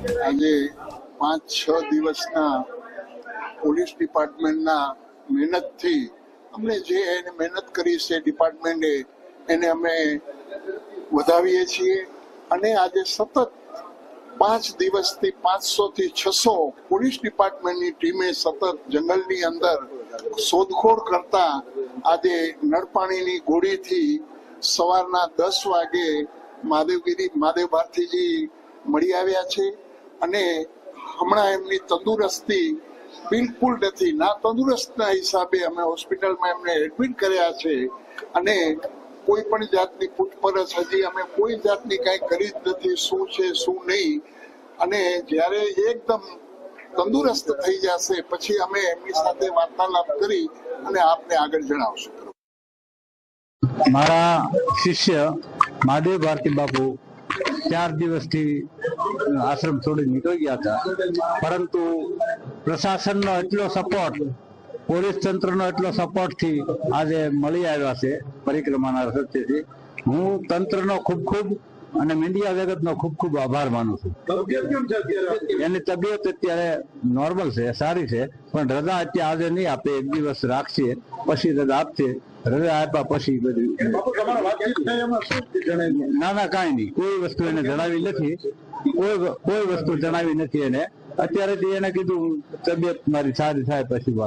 આજે 5-6 દિવસના પોલીસ ડિપાર્ટમેન્ટના મહેનતથી અમને જે એને મહેનત કરી છે ડિપાર્ટમેન્ટે એને અમે વધાવીએ છીએ અને આજે સતત 5 દિવસથી 500 થી 600 પોલીસ ડિપાર્ટમેન્ટની ટીમે સતત જંગલની અંદર શોધખોળ કરતા આજે નળપાણીની ગોળીથી સવારના 10 વાગે મહાદેવ ભારતીજી મળી આવ્યા છે અને હમણાં એમની તંદુરસ્તી બિલકુલ નથી. ના તંદુરસ્તના હિસાબે અમે હોસ્પિટલમાં એમને એડમિટ કર્યા છે અને કોઈ પણ જાતની પૂછપરછ હજી અમે કોઈ જાતની કઈ કરી જ નથી, શું છે શું નહીં. અને જ્યારે એકદમ તંદુરસ્ત થઈ જશે પછી અમે એમની સાથે વાર્તાલાપ કરી અને આપને આગળ જણાવશું. મારા શિષ્ય મહાદેવ ભારતી બાપુ 4 દિવસથી આશ્રમ છોડી નીકળી ગયા હતા, પરંતુ પ્રશાસનનો એટલો સપોર્ટ, પોલીસ તંત્રનો એટલો સપોર્ટથી આજે મળી આવ્યા છે પરિક્રમાના રસ્તેથી. હું તંત્રનો ખૂબ અને મીડિયા જગતનો ખૂબ આભાર માનું છું. એની તબિયત અત્યારે નોર્મલ છે, સારી છે, પણ રજા અત્યારે આજે નહીં આપે, 1 દિવસ રાખશે પછી રજા આપશે. રજા આપ્યા પછી બધું ના કાંઈ નહીં, કોઈ વસ્તુ એને જણાવી નથી, કોઈ વસ્તુ જણાવી નથી એને. અત્યારે એને કીધું તબિયત મારી સારી થાય પછી વાત.